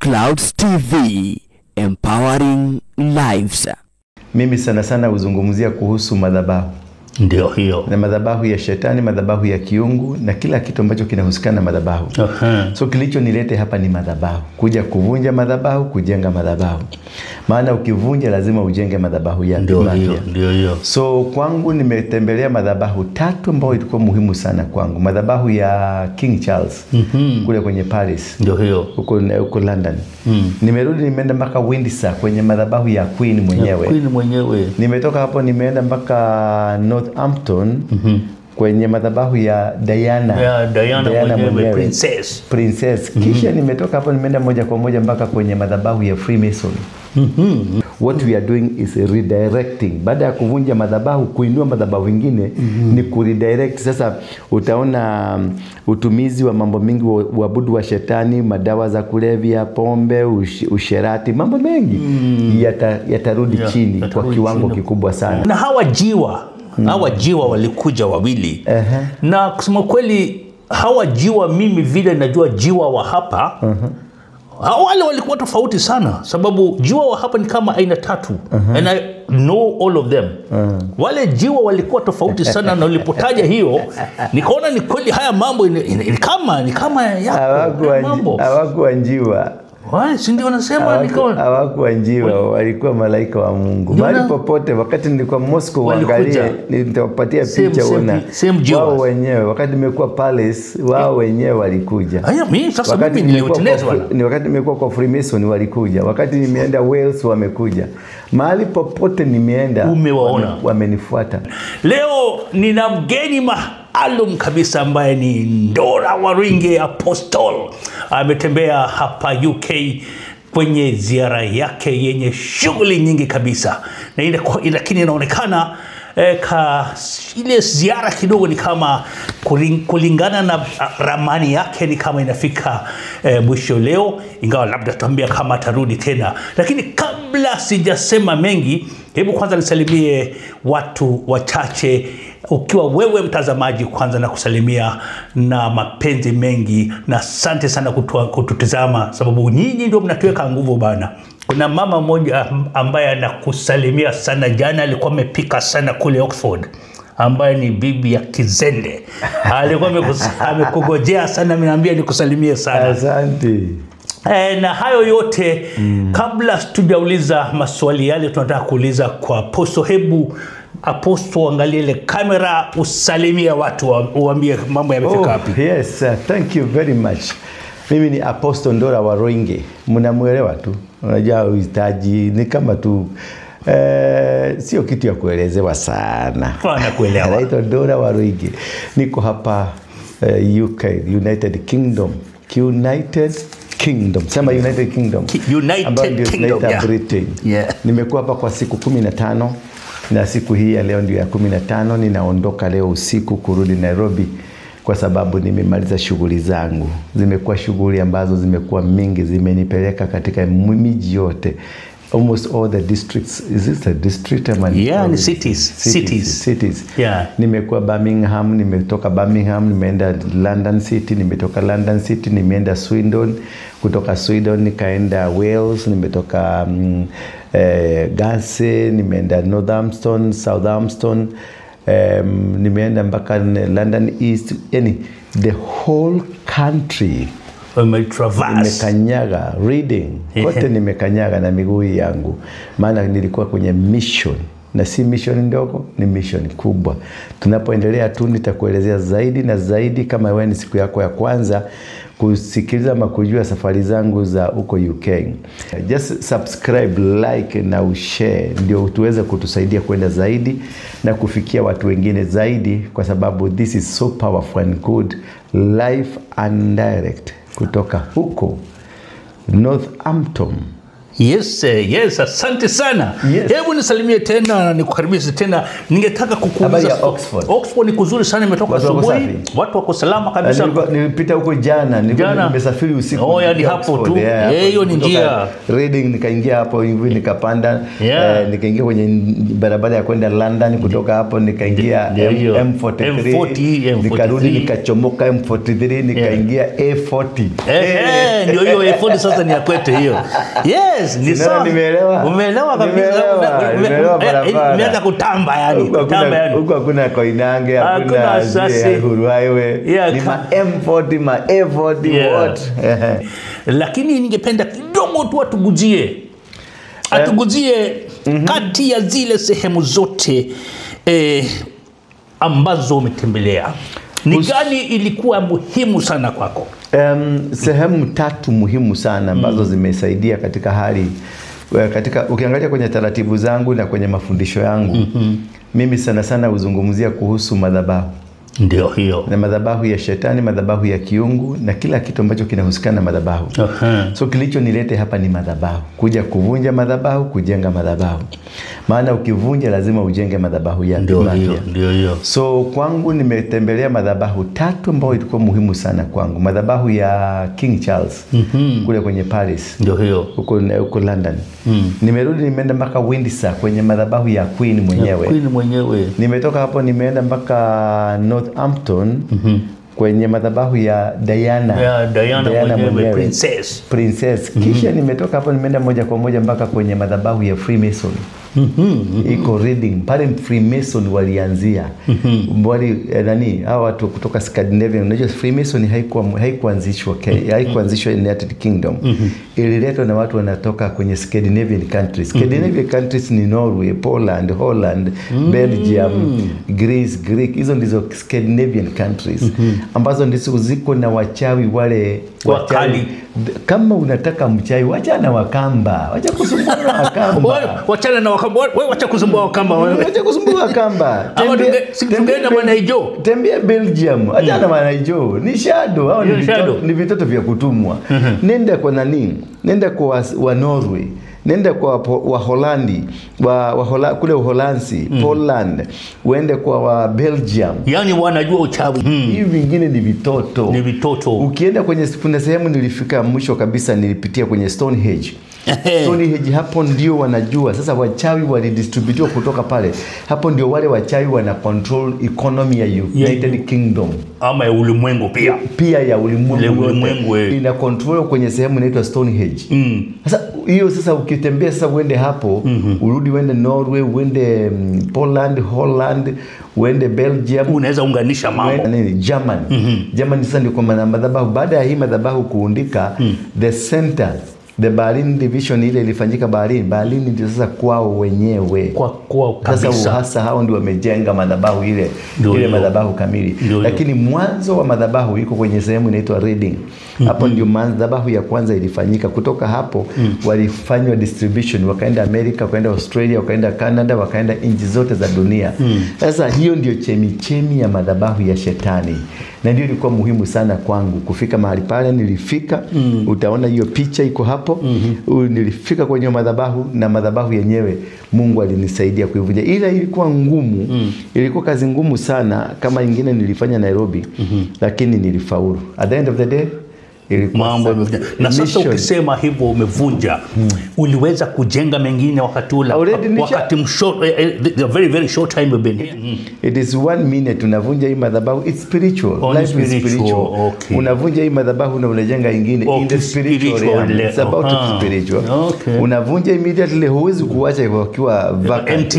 Clouds TV, empowering lives. Mimi sana sana uzungumzia kuhusu madhabahu. Ndio hiyo. Na madhabahu ya shetani, madhabahu ya kiungu na kila kitu ambacho kinahusikana na madhabahu. So kilicho nilete hapa ni madhabahu. Kuja kuvunja madhabahu, kujenga madhabahu. Maana ukivunja lazima ujenge madhabahu ya ndio hiyo. So kwangu nimetembelea madhabahu 3 ambayo ilikuwa muhimu sana kwangu. Madhabahu ya King Charles kule kwenye Paris. Ndio hiyo. Huko London. Nimerudi nimeenda mpaka Windsor kwenye madhabahu ya Queen mwenyewe. Nimetoka hapo nimeenda mpaka Northampton kwenye madhabahu ya Diana mwenyewe, princess. Kisha nimetoka hapo nimeenda moja kwa moja mpaka kwenye madhabahu ya Freemason. What we are doing is redirecting. Baada ya kuvunja madhabahu, kuinua madhabahu vingine ni kuredirect. Sasa utaona utumizi wa mambo mengi, uabudu wa shetani, madawa za kulevya, pombe, usherati, mambo mengi yatarudi chini kwa kiwango kikubwa sana. Na hawa jiwa walikuja wawili. Na kusema kweli hawa jiwa, mimi vile najua jiwa wa hapa, wale walikuwa tofauti sana, sababu jiwa wa hapa ni kama aina 3. And I know all of them. Wale jiwa walikuwa tofauti sana, na ulipotaja hiyo nikaona ni kweli haya mambo ni kama yako. Hawakuwa njiwa. Si ndio nasema hawakuwa njiwa, walikuwa malaika wa Mungu. Mahali popote, wakati nilikuwa Moscow, angalia nitawapatia picha una. Wao wenyewe wakati nimekuwa Palace, wao wenyewe walikuja. Mimi sasa mimi niliotenezwa. Ni wakati nimekuwa kwa Freemason walikuja. Wakati nimeenda Wales wamekuja. Mahali popote nimeenda umewaona, wamenifuata. Leo nina mgeni maalum kabisa ambaye ni Ndora Waringe Apostle. Ametembea hapa UK kwenye ziara yake yenye shughuli nyingi kabisa. Na lakini inaonekana ile ziara kidogo ni kama kulingana na ramani yake ni kama inafika mwisho leo, ingawa labda tuambia kama atarudi tena. Lakini kabla sijasema mengi, hebu kwanza nisalimie watu wachache. Ukiwa wewe mtazamaji, kwanza na kusalimia na mapenzi mengi, na asante sana kututazama, sababu nyinyi ndio mnatuweka nguvu bana. Kuna mama mmoja ambaye anakusalimia sana, jana alikuwa amepika sana kule Oxford, ambaye ni bibi ya Kizende. Alikuwa amekugojea sana, ameniambia nikusalimie sana. Asante. Na hayo yote kabla tujauliza maswali yale tunataka kuuliza kwa Apostle, hebu Apostle angalia ile kamera, usalimia watu, uambie mambo yamefika wapi. Yes, thank you very much. Mimi ni Apostle Ndora Waringe. Mnamuelewa tu. Unajua uhitaji ni kama tu sio kitu ya kuelezewa sana. Wanakuelewa. Naitwa Ndora Waringe. Niko hapa UK, United Kingdom. Sema United Kingdom. United Kingdom, Britain. Nimekuwa hapa kwa siku 15. Na siku hii ya leo ndio ya 15. Ninaondoka leo usiku kurudi Nairobi kwa sababu nimemaliza shughuli zangu. Zimekuwa shughuli ambazo zimekuwa mingi, zimenipeleka katika miji yote. Almost all the districts. Is this a district? Cities. Nimekuwa Birmingham, nimetoka Birmingham, nimeenda London City, nimetoka London City, nimeenda Swindon, kutoka Swindon nikaenda Wales, nimetoka Guernsey, nimeenda Northampton, Southampton, nimeenda mpaka London East, yani the whole country. Nimekanyaga Reading, kote nimekanyaga na miguu yangu, maana nilikuwa kwenye mission, na si mission ndogo, ni mission kubwa. Tunapoendelea tu nitakuelezea zaidi na zaidi. Kama wewe ni siku yako ya kwanza kusikiliza ama kujua safari zangu za huko UK, just subscribe, like na ushare, ndio tuweze kutusaidia kwenda zaidi na kufikia watu wengine zaidi, kwa sababu this is so powerful and good, live and direct kutoka huko Northampton, Yes, yes, asante sana. Yes. Hebu nisalimie tena na nikukaribishe tena. Ningetaka kukuuliza Oxford ni kuzuri sana, imetoka asubuhi. Watu wako salama kabisa. Nilipita huko jana, nimesafiri usiku. Oh, yani hapo tu. Hiyo ni njia. Reading nikaingia hapo hivi nikapanda, nikaingia kwenye barabara ya kwenda London, kutoka hapo nikaingia M43. Nikarudi nikachomoka M43 nikaingia A40. Ndio hiyo A40 sasa ni ya kwetu hiyo. Yes, ni sawa. Nimeelewa. Umeelewa kabisa. Umeanza kutamba yani. Kutamba yani. Huko hakuna Koinange, hakuna Uhuru Highway. Ni ma M40, ma A40 what. Lakini ningependa kidogo tu atuguzie kati ya zile sehemu zote ambazo umetembelea. Ni gani ilikuwa muhimu sana kwako? Sehemu 3 muhimu sana ambazo zimesaidia katika hali, katika ukiangalia kwenye taratibu zangu na kwenye mafundisho yangu, mimi sana sana uzungumzia kuhusu madhabahu. Ndio hiyo. Na madhabahu ya shetani, madhabahu ya kiungu na kila kitu ambacho kinahusikana na madhabahu. So kilicho nilete hapa ni madhabahu. Kuja kuvunja madhabahu, kujenga madhabahu. Maana ukivunja lazima ujenge madhabahu ya ndio hiyo. So kwangu nimetembelea madhabahu 3 ambayo ilikuwa muhimu sana kwangu. Madhabahu ya King Charles kule kwenye Paris. Ndio hiyo. Huko London. Nimerudi nimeenda mpaka Windsor kwenye madhabahu ya Queen mwenyewe. Nimetoka hapo nimeenda mpaka Northampton kwenye madhabahu ya Diana mwenyewe, princess. Kisha nimetoka hapo nimeenda moja kwa moja mpaka kwenye madhabahu ya Freemason. Iko Reading pale Freemason walianzia. Hawa watu kutoka Scandinavia. Unajua Freemason haikuanzishwa haikuanzishwa United Kingdom. Ililetwa na watu wanatoka kwenye Scandinavian countries. Scandinavian countries ni Norway, Poland, Holland, Belgium, Greece, Greek. Hizo ndizo Scandinavian countries ambazo ndizo ziko na wachawi wale wakali. Kama unataka mchawi, wacha na Wakamba. Wacha kusumbua Wakamba. Wachana na Wakamba. Wewe wacha kusumbua Wakamba. Wacha kusumbua Wakamba. Ama tungeenda Manaijo. Tembea Belgium. Wacha na Manaijo. Ni shadow. Hao ni vitoto vya kutumwa. Nenda kwa nani? Nenda kwa wa Norway. Nenda kwa wa Holandi, kule Uholanzi, Poland, uende kwa wa Belgium. Yani wanajua uchawi. Hivi vingine ni vitoto. Ukienda kwenye sehemu nilifika mwisho kabisa, nilipitia kwenye Stonehenge. Stonehenge hapo ndio wanajua. Sasa wachawi walidistributiwa kutoka pale. Hapo ndio wale wachawi wana control economy ya United Kingdom. Ama ya ulimwengu pia. Pia ya ulimwengu. Ina control kwenye sehemu inaitwa Stonehenge. Sasa hiyo sasa ukitembea sasa uende hapo, urudi uende Norway, uende Poland, Holland, uende Belgium, unaweza unganisha mambo. German. German sasa ndio kwa madhabahu. Baada ya hii madhabahu kuundika, the center, the Berlin division ile ilifanyika Berlin ndio sasa kwao wenyewe. Kwa kabisa. Sasa hasa hao ndio wamejenga madhabahu ile madhabahu kamili. Lakini mwanzo wa madhabahu iko kwenye sehemu inaitwa Reading. Hapo ndio madhabahu ya kwanza ilifanyika. Kutoka hapo walifanywa distribution, wakaenda America, wakaenda Australia, wakaenda Canada, wakaenda nchi zote za dunia. Sasa hiyo ndio chemichemi ya madhabahu ya shetani. Na ndio ilikuwa muhimu sana kwangu kufika mahali pale. Nilifika, utaona hiyo picha iko hapo. Nilifika kwenye madhabahu, na madhabahu yenyewe Mungu alinisaidia kuivunja. Ila ilikuwa ngumu. Ilikuwa kazi ngumu sana, kama nyingine nilifanya Nairobi, lakini nilifaulu. At the end of the day mambo yamevunja. Na sasa ukisema hivyo umevunja, uliweza kujenga mengine wakati ule, wakati very very short time you've been here. It is 1 minute unavunja hii madhabahu. It's spiritual. Life is spiritual. Okay. Unavunja hii madhabahu na unajenga ingine in the spiritual realm. It's about spiritual. Okay. Unavunja immediately, huwezi kuacha ikiwa vacant.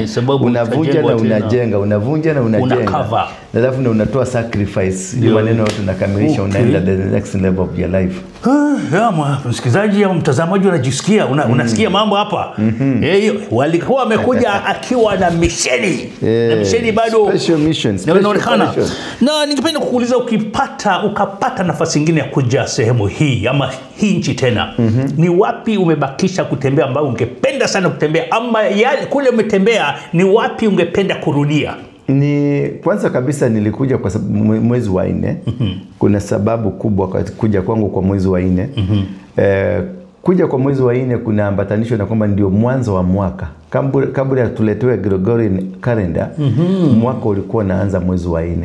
Sababu unavunja na unajenga, unavunja na unajenga. Alafu na unatoa sacrifice. Ndio maneno yote unakamilisha, unaenda the next level of your life. Msikilizaji au mtazamaji unajisikia unasikia mambo hapa. Walikuwa wamekuja akiwa na misheni. Na misheni bado special missions. Na ningependa kukuuliza, ukapata nafasi nyingine ya kuja sehemu hii ama hii nchi tena, ni wapi umebakisha kutembea ambao ungependa sana kutembea, ama kule umetembea ni wapi ungependa kurudia? Ni kwanza kabisa nilikuja kwa mwezi wa 4. Kuna sababu kubwa kwa kuja kwangu kwa mwezi wa 4. kuja kwa mwezi wa 4 kuna ambatanishwa na kwamba ndio mwanzo wa mwaka. Kabla tuletewe Gregorian calendar, mwaka ulikuwa unaanza mwezi wa 4.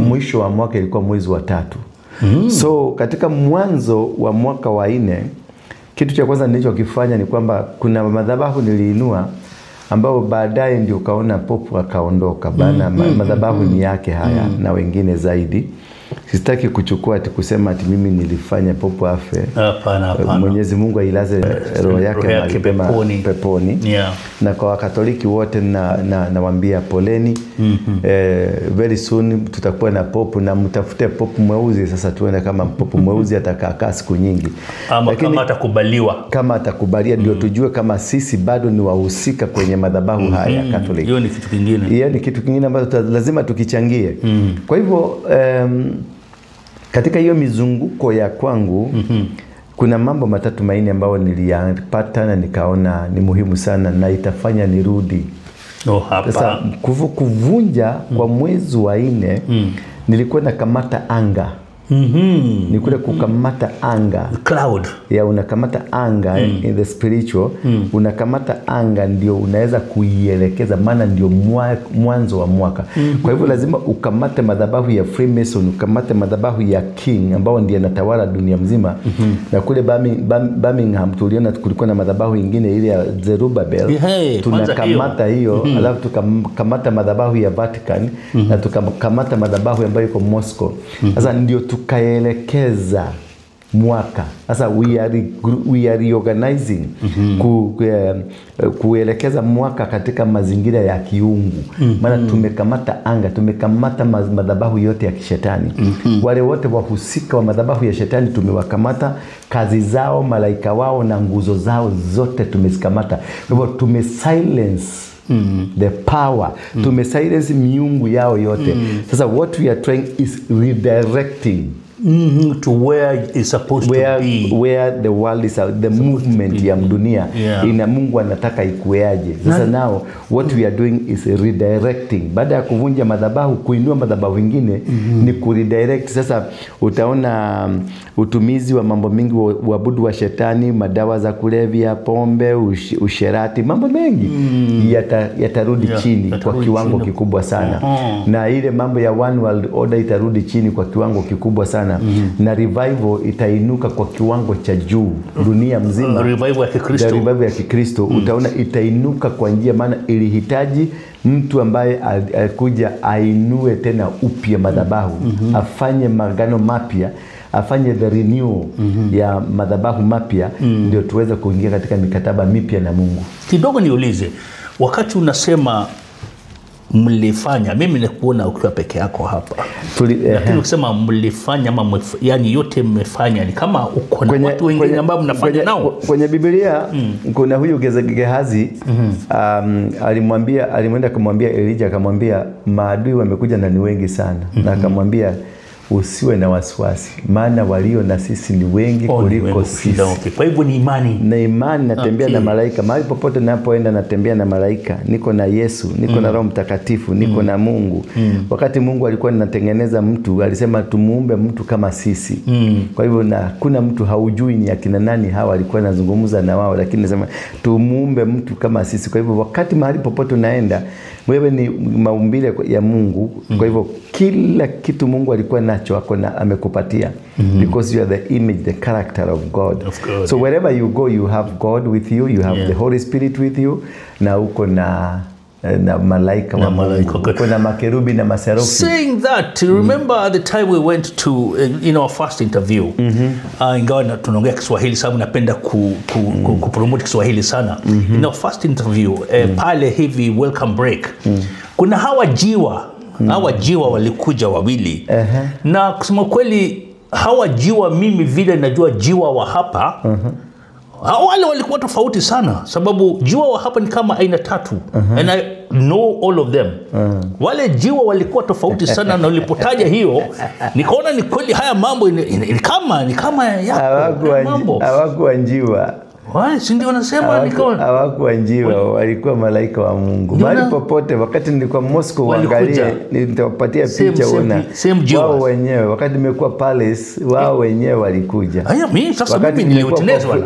Mwisho wa mwaka ilikuwa mwezi wa 3. So katika mwanzo wa mwaka wa 4, kitu cha kwanza nilichokifanya ni kwamba kuna madhabahu niliinua ambao baadaye ndio kaona popu akaondoka. Bana madhabahu ni yake haya na wengine zaidi. Sitaki kuchukua ati kusema ati mimi nilifanya popu afe. Hapana. Mwenyezi Mungu ailaze roho yake peponi. Yeah. Na kwa Wakatoliki wote nawaambia poleni. Very soon tutakuwa na popu, na mtafute popu mweusi. Sasa tuone kama popu mweusi atakaa siku nyingi. Kama atakubaliwa. Kama atakubalia ndio tujue kama sisi bado ni wahusika kwenye madhabahu haya ya Katoliki. Hiyo ni kitu kingine. Hiyo ni kitu kingine ambacho lazima tukichangie. Kwa hivyo katika hiyo mizunguko ya kwangu kuna mambo matatu maini ambayo niliyapata na nikaona ni muhimu sana na itafanya nirudi. Hapa. Sasa kuvunja kwa mwezi wa 4 nilikuwa nakamata anga. Ni kule kukamata anga, cloud ya unakamata anga in the spiritual. Unakamata anga ndio unaweza kuielekeza, maana ndio mwanzo wa mwaka. Kwa hivyo lazima ukamate madhabahu ya Freemason, ukamate madhabahu ya King ambao ndiye anatawala dunia mzima. Na kule Birmingham tuliona kulikuwa na madhabahu nyingine ile ya Zerubbabel. Tunakamata hiyo, alafu tukamata madhabahu ya Vatican na tukamata madhabahu ambayo iko Moscow. Sasa ndio tukaelekeza mwaka. Sasa we are reorganizing kuelekeza mwaka katika mazingira ya kiungu. Maana tumekamata anga, tumekamata madhabahu yote ya kishetani. Wale wote wahusika wa madhabahu ya shetani tumewakamata, kazi zao, malaika wao na nguzo zao zote tumezikamata. Kwa hivyo tumesilence the power, tumesilence miungu yao yote. Sasa what we are trying is redirecting to where it's supposed to be, where the world is, the movement ya dunia ina Mungu anataka ikueaje. Sasa now what we are doing is redirecting. Baada ya kuvunja madhabahu, kuinua madhabahu mengine ni kuredirect. Sasa utaona utumizi wa mambo mengi, uabudu wa shetani, madawa za kulevya, pombe, usherati, mambo mengi yatarudi chini kwa kiwango kikubwa sana. Na ile mambo ya one world order itarudi chini kwa kiwango kikubwa sana. Na revival itainuka kwa kiwango cha juu dunia mzima. Revival ya Kikristo utaona itainuka kwa njia, maana ilihitaji mtu ambaye alikuja ainue tena upya madhabahu, afanye magano mapya, afanye the renewal ya madhabahu mapya, ndio tuweze kuingia katika mikataba mipya na Mungu. Kidogo niulize, wakati unasema mlifanya, mimi nikuona ukiwa peke yako hapa. Lakini ukisema mlifanya ama yani yote mmefanya, ni kama uko na watu wengine ambao mnafanya nao. Kwenye Biblia kuna huyu Gehazi alimwenda kumwambia Elijah, akamwambia maadui wamekuja na ni wengi sana. Na akamwambia usiwe na wasiwasi, maana walio na sisi ni wengi kuliko sisi. Kwa hivyo ni imani. Na imani natembea na malaika. Mahali popote ninapoenda natembea na malaika. Niko na Yesu, niko na Roho Mtakatifu, niko na Mungu. Wakati Mungu alikuwa anatengeneza mtu, alisema tumuumbe mtu kama sisi. Kwa hivyo na kuna mtu haujui ni akina nani hawa, alikuwa anazungumza na wao, lakini anasema tumuumbe mtu kama sisi. Kwa hivyo wakati mahali popote unaenda, wewe ni maumbile ya Mungu. Kwa hivyo kila kitu Mungu alikuwa nacho amekupatia, because you are the image, the character of God. So wherever you go, you have God with you, you have the Holy Spirit with you, na uko na malaika wa Mungu, uko na makerubi na maserufi. Saying that, remember the time we went to in our first interview, ingawa tunaongea Kiswahili sababu napenda kupromote Kiswahili sana. In our first interview, pale hivi welcome break, kuna hawa jiwa walikuja wawili. Na kusema kweli hawa jiwa, mimi vile najua jiwa wa hapa, wale walikuwa tofauti sana, sababu jiwa wa hapa ni kama aina 3. And I know all of them. Wale jiwa walikuwa tofauti sana, na ulipotaja hiyo nikaona ni kweli haya mambo ni kama ya mambo. Hawakuwa jiwa. Si ndio wanasema nikaona hawakuwa njiwa, walikuwa malaika wa Mungu. Mahali popote, wakati nilikuwa Moscow, angalia, nitawapatia picha una wao wenyewe. Wakati nimekuwa Palace, wao wenyewe walikuja. Mimi sasa mimi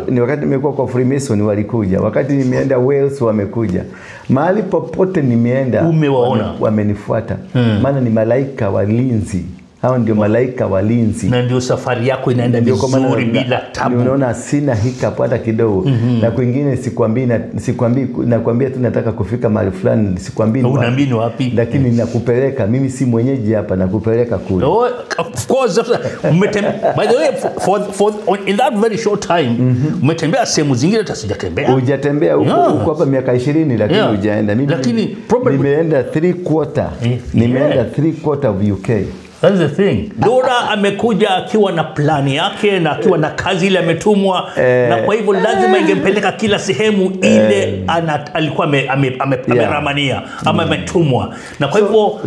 ni wakati nimekuwa kwa Freemason walikuja. Wakati nimeenda Wales wamekuja. Mahali popote nimeenda umewaona, wamenifuata. Maana ni malaika walinzi. Hao ndio malaika walinzi. Na ndio safari yako inaenda vizuri bila tabu. Unaona sina hiccup hata kidogo. Na kwingine sikwambii nakwambia tu nataka kufika mahali fulani, sikwambii unaamini wapi. Lakini ninakupeleka, mimi si mwenyeji hapa, nakupeleka kule. Of course. By the way, for in that very short time umetembea sehemu zingine hata sijatembea. Hujatembea huko hapa miaka 20 lakini hujaenda. Mimi nimeenda 3/4. Nimeenda 3/4 of UK. That's the thing. Dora amekuja akiwa na plani yake na akiwa na kazi ile ametumwa, na kwa hivyo lazima ingempeleka kila sehemu ile alikuwa ameramania ama ametumwa. Na kwa hivyo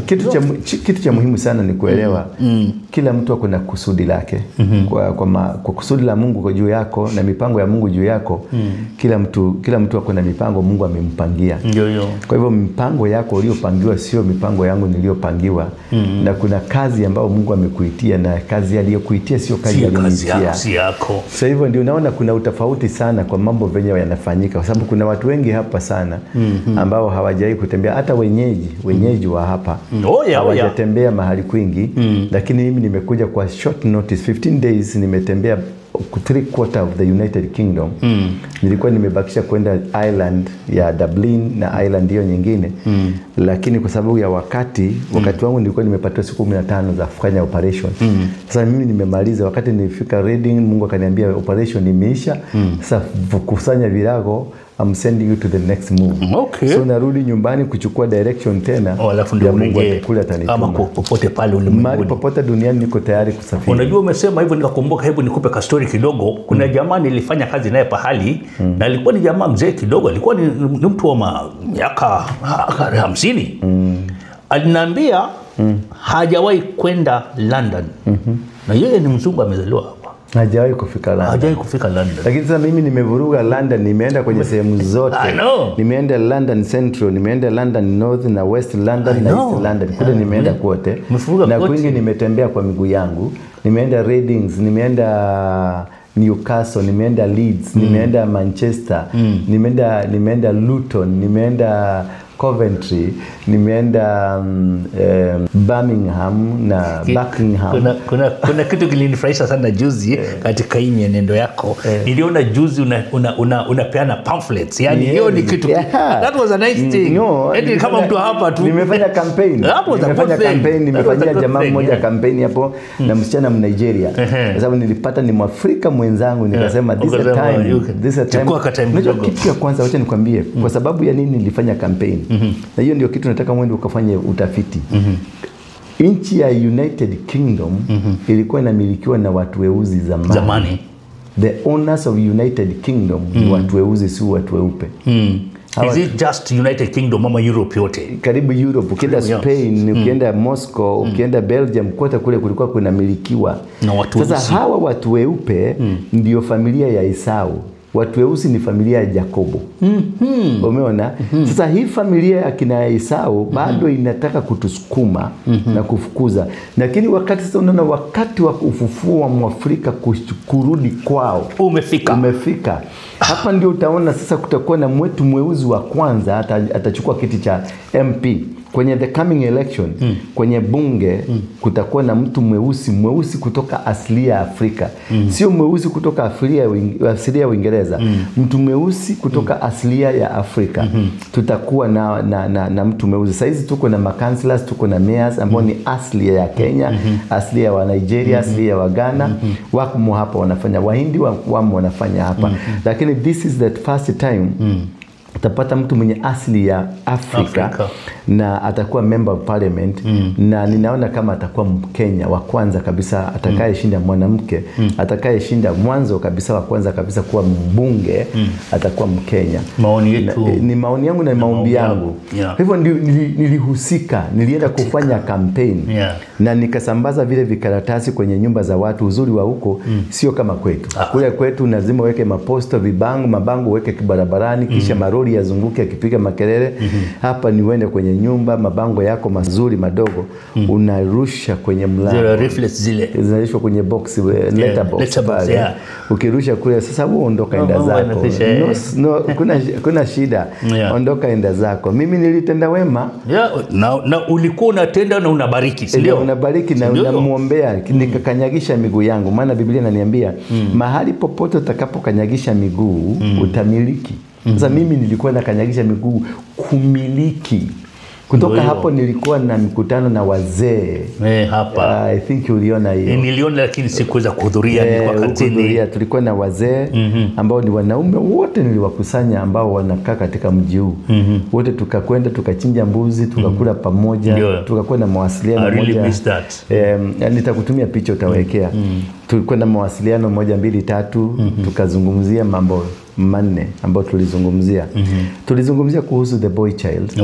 kitu cha muhimu sana ni kuelewa kila mtu ako na kusudi lake. Kwa kusudi la Mungu kwa juu yako na mipango ya Mungu juu yako, kila mtu ako na mipango Mungu amempangia. Kwa hivyo mipango yako uliyopangiwa sio mipango yangu niliyopangiwa. Na kuna kazi ambao Mungu amekuitia, na kazi aliyokuitia sio kazi aliyonitia yako. Sasa hivyo ndio unaona kuna utofauti sana kwa mambo venye yanafanyika, kwa sababu kuna watu wengi hapa sana ambao hawajai kutembea, hata wenyeji wa hapa hawajatembea mahali kwingi. Lakini mimi nimekuja kwa short notice, 15 days nimetembea 3/4 of the United Kingdom. Nilikuwa nimebakisha kwenda Ireland ya Dublin na Ireland hiyo nyingine. Lakini kwa sababu ya wakati wangu nilikuwa nimepatiwa siku 15 za kufanya operation. Sasa mimi nimemaliza. Wakati nilifika Reading, Mungu akaniambia operation imeisha. Sasa kusanya virago, I'm sending you to the next move. So narudi nyumbani kuchukua direction tena. Alafu ndio Mungu atakula atanituma. Ama popote pale ulimwenguni. Popote duniani niko tayari kusafiri. Unajua umesema hivyo nikakumbuka, hebu nikupe ka story kidogo. Kuna jamaa nilifanya kazi naye pahali, na alikuwa ni jamaa mzee kidogo, alikuwa ni mtu wa miaka 50. Aliniambia hajawahi kwenda London. Na yeye ni mzungu, amezaliwa hapa. Hajawahi kufika London. Lakini sasa mimi nimevuruga London, nimeenda kwenye sehemu zote. Nimeenda London Central, nimeenda London North na West London na East London. Kule nimeenda kote. Na kwingi nimetembea kwa miguu yangu. Nimeenda Reading, nimeenda Newcastle, nimeenda Leeds, nimeenda Manchester, nimeenda Luton, nimeenda Coventry, nimeenda Birmingham na Buckingham. Kuna kitu kilinifurahisha sana juzi katika hii mienendo yako. Niliona juzi unapeana pamphlets. Yaani hiyo ni kitu. That was a nice thing. Eti kama mtu hapa tu. Nimefanya campaign. Nimefanyia jamaa mmoja campaign hapo na msichana Mnigeria. Kwa sababu nilipata ni Mwafrika mwenzangu, nikasema this is a time. Kitu ya kwanza wacha nikwambie kwa sababu ya nini nilifanya campaign. Na hiyo ndio kitu nataka mwende ukafanye utafiti. Nchi ya United Kingdom ilikuwa inamilikiwa na watu weusi zamani. The owners of United Kingdom ni watu weusi, si watu weupe. Is it just United Kingdom ama Europe yote? Karibu Europe, ukienda Spain, ukienda Moscow, ukienda Belgium, kote kule kulikuwa kunamilikiwa na watu weusi. Sasa hawa watu weupe ndio familia ya Esau. Watu weusi ni familia ya Yakobo. Umeona? Sasa hii familia ya kina Esau bado inataka kutusukuma na kufukuza. Lakini wakati sasa unaona wakati wa ufufuo wa Mwafrika kurudi kwao umefika. Hapa ndio utaona sasa kutakuwa na mwetu mweusi wa kwanza atachukua kiti cha MP. Kwenye the coming election, kwenye bunge, kutakuwa na mtu mweusi kutoka asili ya Afrika. Sio mweusi kutoka asili ya Uingereza. Mtu mweusi kutoka asili ya Afrika. Tutakuwa na mtu mweusi. Sasa hizi tuko na councillors, tuko na mayors ambao ni asili ya Kenya, asili ya wa Nigeria, asili ya wa Ghana. Wako hapa wanafanya, Wahindi wamo wanafanya hapa. Lakini this is the first time utapata mtu mwenye asili ya Afrika. Na atakuwa member of parliament, na ninaona kama atakuwa Mkenya wa kwanza kabisa atakayeshinda mwanamke, atakayeshinda mwanzo kabisa wa kwanza kabisa kuwa mbunge, atakuwa Mkenya. Maoni yetu ni maoni yangu na maombi yangu. Hivyo nilihusika, nilienda kufanya campaign na nikasambaza vile vikaratasi kwenye nyumba za watu. Uzuri wa huko sio kama kwetu. Kule kwetu lazima weke maposta, mabango weke barabarani, kisha maroli yazunguke akipiga makelele. Hapa ni uende kwenye nyumba, mabango yako mazuri madogo unarusha kwenye mlango. Zile reflex zile zinarishwa kwenye box, letterbox pale. Ukirusha kule sasa ondoka enda zako. Kuna shida. Ondoka enda zako. Mimi nilitenda wema. Na ulikuwa unatenda na unabariki, si ndio? Unabariki na unamuombea, nikakanyagisha miguu yangu. Maana Biblia inaniambia mahali popote utakapokanyagisha miguu utamiliki. Sasa mimi nilikuwa nakanyagisha miguu kumiliki. Kutoka hapo nilikuwa na mikutano na wazee. Hapa. I think uliona hiyo. Niliona lakini sikuweza kuhudhuria, nilikuwa kazini. Tulikuwa na wazee ambao ni wanaume wote niliwakusanya ambao wanakaa katika mji huu. Wote tukakwenda tukachinja mbuzi, tukakula pamoja, tukakuwa na mawasiliano moja. I really miss that. Nitakutumia picha utawekea. Tulikuwa na mawasiliano 1 2 3, tukazungumzia mambo 4 ambayo tulizungumzia. Tulizungumzia kuhusu the boy child.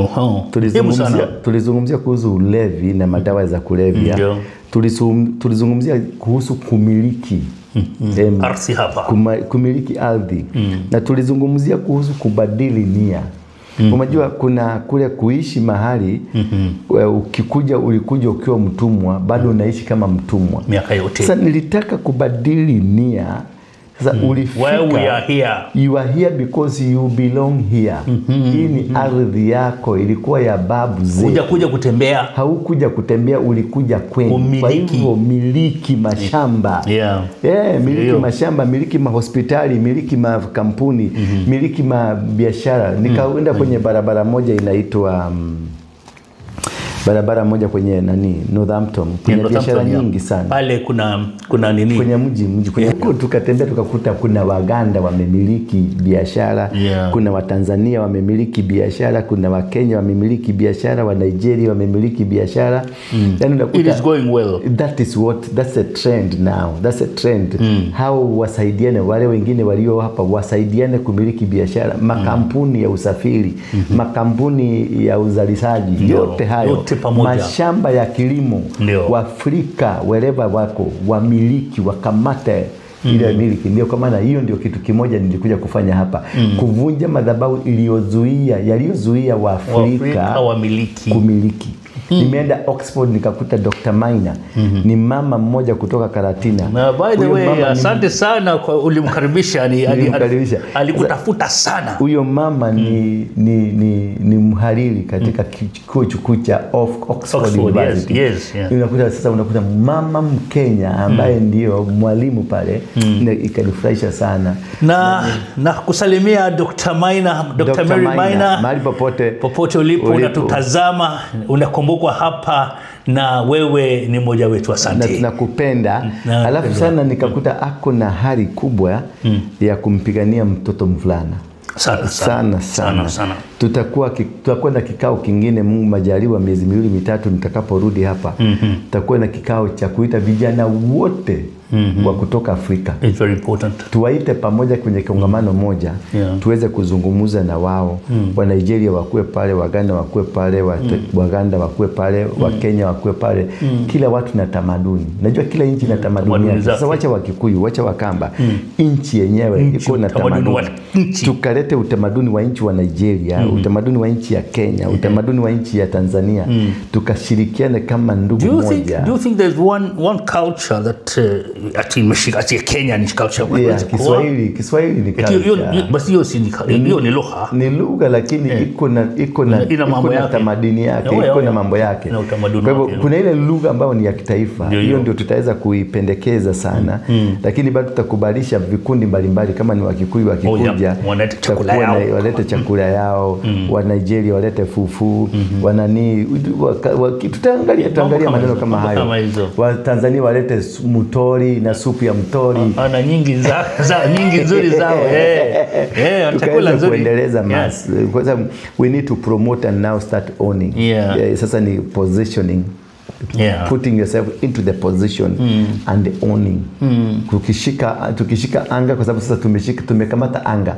Tulizungumzia kuhusu ulevi na madawa za kulevya. Tulizungumzia kuhusu kumiliki ardhi hapa. Kumiliki ardhi. Na tulizungumzia kuhusu kubadili nia. Unajua kuna kule kuishi mahali ulikuja ukiwa mtumwa, bado unaishi kama mtumwa miaka yote. Sasa nilitaka kubadili nia. Sasa ulifika, where we are here. You are here because you belong here. Hii ni ardhi yako, ilikuwa ya babu zetu. Kuja kutembea. Haukuja kutembea, ulikuja kwenu. Kwa hivyo miliki mashamba. Miliki mashamba, miliki mahospitali, miliki makampuni, miliki mabiashara. Nikaenda kwenye barabara moja inaitwa barabara moja kwenye Northampton. Kuna biashara nyingi sana. Pale kuna nini? Kwenye mji. Tukatembea tukakuta kuna Waganda wamemiliki biashara, kuna Watanzania wamemiliki biashara, kuna Wakenya wamemiliki biashara, wa Nigeria wamemiliki biashara. It is going well. That's a trend now. That's a trend. How wasaidiane wale wengine walio hapa, wasaidiane kumiliki biashara, makampuni ya usafiri, makampuni ya uzalishaji, yote hayo. Mashamba ya kilimo. Waafrika wherever wako wamiliki, wakamate ile miliki. Ndio kwa maana hiyo ndio kitu kimoja nilikuja kufanya hapa. Kuvunja madhabahu yaliyozuia Waafrika kumiliki. Nimeenda Oxford nikakuta Dr. Maina. Ni mama mmoja kutoka Karatina. Na by the way, asante sana kwa ulimkaribisha. Alikutafuta sana. Huyo mama ni mhariri katika chuo kikuu cha Oxford University. Unakuta mama Mkenya ambaye ndio mwalimu pale. Ikanifurahisha sana. Na kusalimia Dr. Maina, Dr. Mary Maina, mahali popote ulipo unatutazama, unakumbuka hapa, na wewe ni mmoja wetu. Asante. Na tunakupenda. Alafu sana nikakuta ako na hari kubwa ya kumpigania mtoto mvulana. Sana. Tutakuwa na kikao kingine, Mungu majaliwa, miezi 2-3 nitakaporudi hapa. Tutakuwa na kikao cha kuita vijana wote wa kutoka Afrika. It's very important. Tuwaite pamoja kwenye kongamano moja, tuweze kuzungumza na wao. Wa Nigeria wakue pale, Waganda wakue pale, Waganda wakue pale, wa Kenya wakue pale. Kila watu na tamaduni. Najua kila nchi na tamaduni yake. Sasa wacha Wakikuyu, wacha Wakamba. Nchi yenyewe iko na tamaduni. Tukalete utamaduni wa nchi wa Nigeria, utamaduni wa nchi ya Kenya, utamaduni wa nchi ya Tanzania. Tukashirikiane kama ndugu moja. Do you think there's one culture that ati Kenya ni culture? Kiswahili ni culture. Basi hiyo ni lugha. Ni lugha, lakini iko na tamaduni yake, iko na mambo yake. Kwa hivyo kuna ile lugha ambayo ni ya kitaifa. Hiyo ndio tutaweza kuipendekeza sana. Lakini bado tutakubalisha vikundi mbalimbali, kama ni Wakikuyu wakikuja walete chakula yao, wa Nigeria walete fufu, tutaangalia maneno kama hayo. Wa Tanzania walete mutori, mtori na supu ya mtori. Ana nyingi nyingi nzuri zao. Chakula nzuri. Kuendeleza mass. Kwa sababu we need to promote and now start owning. Sasa ni positioning. Putting yourself into the position and owning. Tukishika anga, kwa sababu sasa tumekamata anga.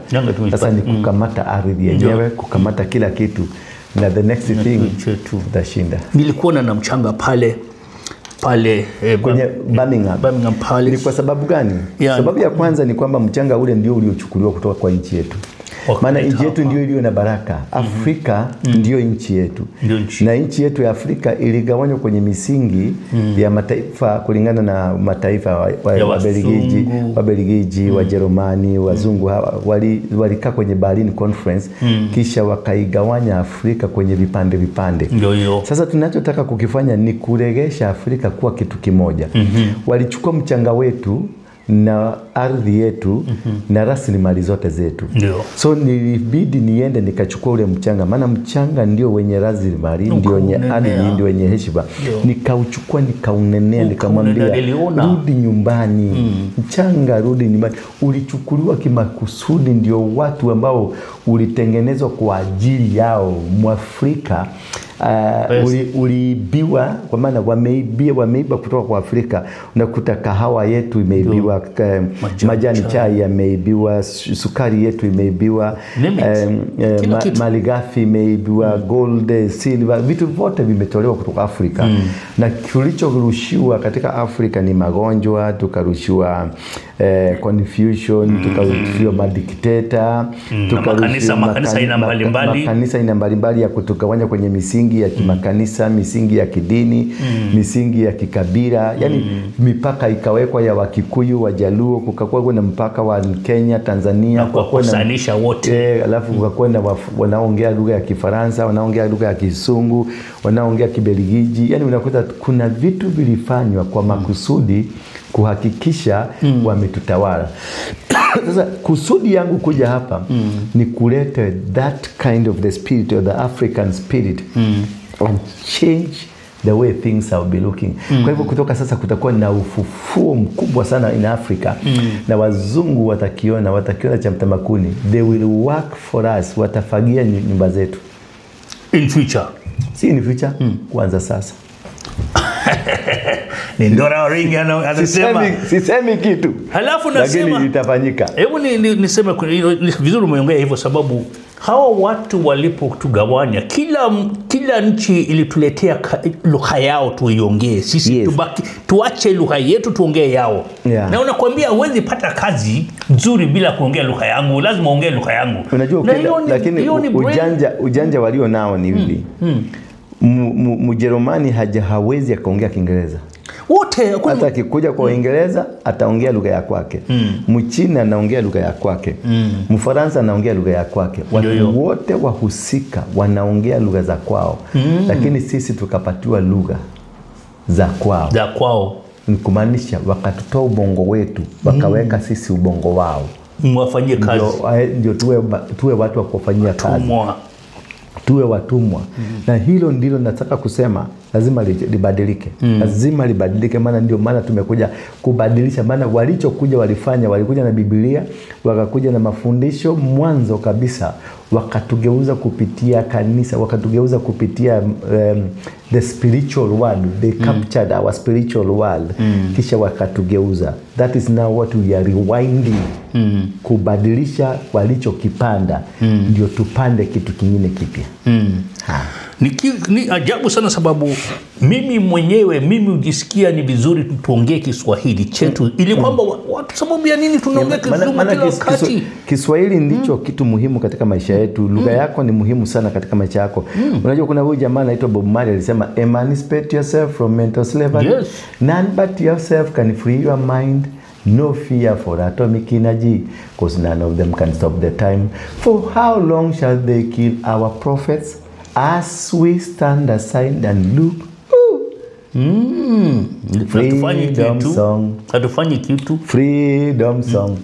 Sasa ni kukamata ardhi yenyewe, kukamata kila kitu. Na the next thing tutashinda. Nilikuwa na mchanga pale kwenye Birmingham Palace. Ni kwa sababu gani? Sababu ya kwanza ni kwamba mchanga ule ndio uliochukuliwa kutoka kwa nchi yetu. Maana nchi yetu ndio iliyo na baraka. Afrika ndio nchi yetu. Na nchi yetu ya Afrika iligawanywa kwenye misingi ya mataifa kulingana na mataifa wa Belgiji, wa Jerumani, wazungu hawa walikaa kwenye Berlin Conference, kisha wakaigawanya Afrika kwenye vipande. Sasa tunachotaka kukifanya ni kuregesha Afrika kuwa kitu kimoja. Walichukua mchanga wetu na ardhi yetu na rasilimali zote zetu. So nilibidi niende nikachukua ule mchanga, maana mchanga ndio wenye rasilimali, ndio wenye ardhi, ndio wenye heshima. Nikauchukua, nikaunenea, nikamwambia rudi nyumbani. Mchanga rudi nyumbani. Ulichukuliwa kimakusudi, ndio watu ambao ulitengenezwa kwa ajili yao. Mwafrika uliibiwa, kwa maana wameiba kutoka kwa Afrika. Unakuta kahawa yetu imeibiwa, majani chai yameibiwa, sukari yetu imeibiwa, malighafi imeibiwa, gold, silver, vitu vyote vimetolewa kutoka Afrika. Na kilichorushiwa katika Afrika ni magonjwa, tukarushiwa confusion, tukarushiwa madikteta, tukarushiwa makanisa ina mbalimbali ya kutugawanya kwenye misingi ya kimakanisa, misingi ya kidini, misingi ya kikabila. Yani mipaka ikawekwa ya Wakikuyu, Wajaluo, kukakuwa na mpaka wa Kenya, Tanzania, kwa kusanisha wote. Alafu kukakuwa na wanaongea lugha ya Kifaransa, wanaongea lugha ya Kisungu, wanaongea Kibelgiji. Yani unakuta kuna vitu vilifanywa kwa makusudi kuhakikisha wametutawala. Sasa kusudi yangu kuja hapa ni kuleta that kind of the spirit, or the African spirit, and change the way things will be looking. Kwa hivyo kutoka sasa kutakuwa na ufufuo mkubwa sana in Africa. Na wazungu watakiona cha mtamakuni. They will work for us. Watafagia nyumba zetu in future. Si in future, kuanza sasa. Ni Ndora Waringi anasema sisemi kitu. Halafu nasema lakini itafanyika. Hebu niseme vizuri umeongea hivyo, sababu hawa watu walipotugawanya, kila nchi ilituletea lugha yao tuiongee. Sisi tuache lugha yetu tuongee yao. Na unakwambia huwezi pata kazi nzuri bila kuongea lugha yangu, lazima uongee lugha yangu. Unajua lakini ujanja walio nao ni hivi. Mjerumani hawezi akaongea Kiingereza. Wote hata akikuja kwa Uingereza ataongea lugha ya kwake. Mchina anaongea lugha ya kwake. Mfaransa anaongea lugha ya kwake. Watu wote wahusika wanaongea lugha za kwao. Lakini sisi tukapatiwa lugha za kwao. Ni kumaanisha wakatutoa ubongo wetu, wakaweka sisi ubongo wao. Mwafanyie kazi. Ndio tuwe watu wa kufanyia kazi. Tuwe watumwa. Na hilo ndilo nataka kusema, lazima libadilike. Lazima libadilike, maana ndio maana tumekuja kubadilisha. Maana walikuja na Biblia, wakakuja na mafundisho mwanzo kabisa, wakatugeuza kupitia kanisa, wakatugeuza kupitia the spiritual world. They captured our spiritual world. Kisha wakatugeuza. That is now what we are rewinding. Kubadilisha walichokipanda, ndio tupande kitu kingine kipya. Ni ajabu sana, sababu mimi ujisikia ni vizuri tuongee Kiswahili chetu, ili kwamba watu, sababu ya nini tunaongea Kizungu kila wakati? Kiswahili ndicho kitu muhimu katika maisha yetu. Lugha yako ni muhimu sana katika maisha yako. Unajua kuna huyu jamaa anaitwa Bob Marley alisema, emancipate yourself from mental slavery. None but yourself can free your mind. No fear for atomic energy, because none of them can stop the time. For how long shall they kill our prophets as we stand aside and look? Freedom song. Freedom song.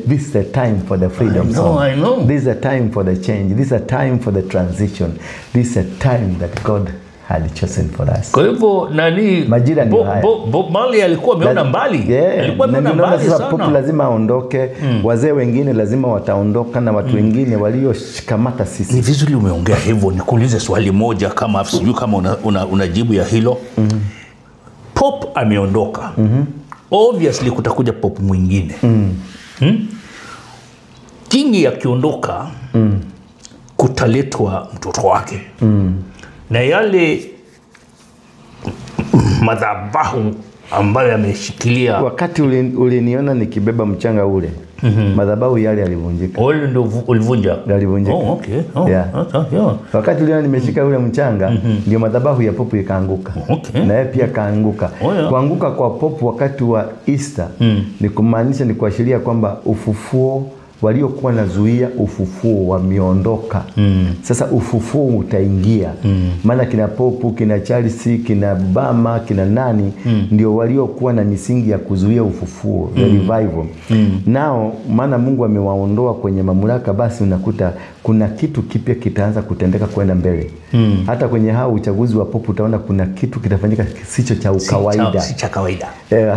This is the time for the freedom song. I know. This is a time for the change. This is a time for the transition. This is a time that God had chosen for us. Kwa hivyo nani majira ni haya. Bob Marley alikuwa ameona mbali. Alikuwa ameona mbali sana. Popu lazima aondoke, wazee wengine lazima wataondoka na watu wengine walioshikamata sisi. Ni vizuri umeongea hivyo. Nikuulize swali moja kama sijui kama unajibu ya hilo. Pop ameondoka. Obviously kutakuja pop mwingine. Kingi akiondoka kutaletwa mtoto wake. Na yale madhabahu ambayo yameshikilia. Wakati uliniona nikibeba mchanga ule, madhabahu yale yalivunjika. Ole ndio ulivunja. Yalivunjika. Oh, okay. Yeah. Wakati uliona nimeshika ule mchanga, ndio madhabahu ya popu ikaanguka. Na yeye pia kaanguka. Kuanguka kwa popu wakati wa Easter ni kumaanisha, ni kuashiria kwamba ufufuo waliokuwa nazuia ufufuo wameondoka. Sasa ufufuo utaingia. Maana kina Popu, kina Charles, kina Bama, kina nani ndio waliokuwa na misingi ya kuzuia ufufuo, the revival. Nao maana Mungu amewaondoa kwenye mamlaka, basi unakuta kuna kitu kipya kitaanza kutendeka kwenda mbele. Hata kwenye hao uchaguzi wa Popu utaona kuna kitu kitafanyika sicho cha kawaida. Si cha kawaida.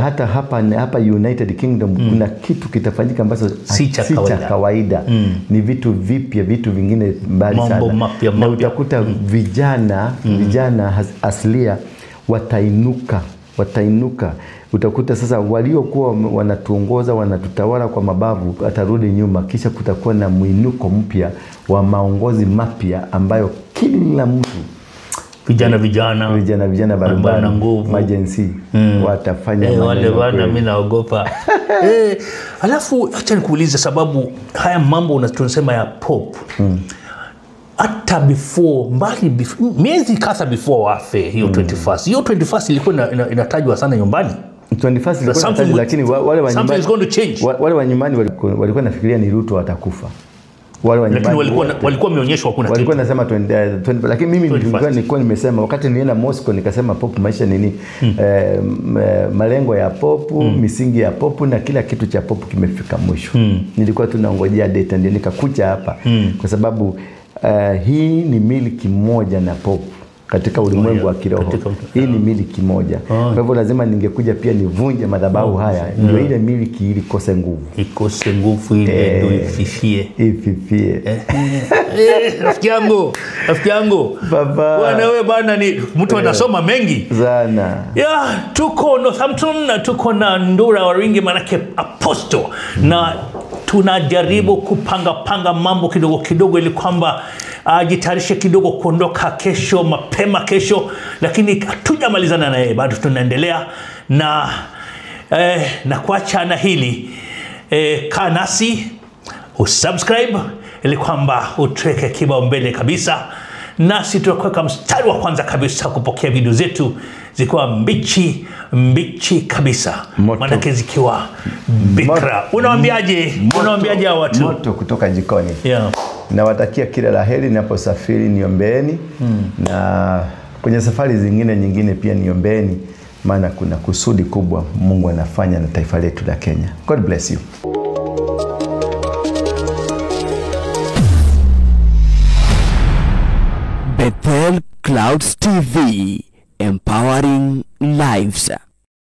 Hata hapa United Kingdom kuna kitu kitafanyika ambacho si cha kawaida. Ni vitu vipya, vitu vingine mbali sana. Na utakuta vijana asilia watainuka. Utakuta sasa waliokuwa wanatuongoza, wanatutawala kwa mabavu atarudi nyuma, kisha kutakuwa na mwinuko mpya wa maongozi mapya ambayo kila mtu vijana barabara majensi watafanya wale bana. Mimi naogopa. Alafu acha nikuulize, sababu haya mambo tunasema ya pop hata before miezi kadha before wafe hiyo 21st. Hiyo 21st ilikuwa inatajwa sana nyumbani. 21st ilikuwa inatajwa, lakini wale wa nyumbani walikuwa nafikiria ni Ruto atakufa. Lakini walikuwa wameonyeshwa kuna walikuwa nasema 20, lakini mimi nilikuwa nimesema wakati nilienda Moscow nikasema Popu maisha nini, malengo ya Popu, misingi ya Popu na kila kitu cha Popu kimefika mwisho. Nilikuwa tunangojea data ndio nikakuja hapa kwa sababu hii ni miliki moja na Popu katika ulimwengu wa kiroho. Hii ni miliki moja. Kwa hivyo lazima ningekuja pia nivunje madhabahu haya ndio ile miliki ili kose nguvu. Ikose nguvu ile ndio ififie. Rafiki yangu. Baba. Bwana wewe bwana ni mtu anasoma mengi sana. Tuko Northampton na tuko na Ndura Waringi manake apostle na tunajaribu kupanga mambo kidogo ili kwamba jitayarishe kidogo kuondoka kesho, mapema kesho, lakini hatujamalizana na yeye, bado tunaendelea na kuacha na hili kaa nasi, usubscribe ili kwamba utreke kibao mbele kabisa, nasi tutakuweka mstari wa kwanza kabisa kupokea video zetu zikiwa mbichi kabisa, manake zikiwa bikra. Unawaambiaje watu? Moto kutoka jikoni. Nawatakia kila laheri ninaposafiri, niombeeni na kwenye safari nyingine pia niombeeni, maana kuna kusudi kubwa Mungu anafanya na taifa letu la Kenya. God bless you. Bethel Clouds TV, empowering lives.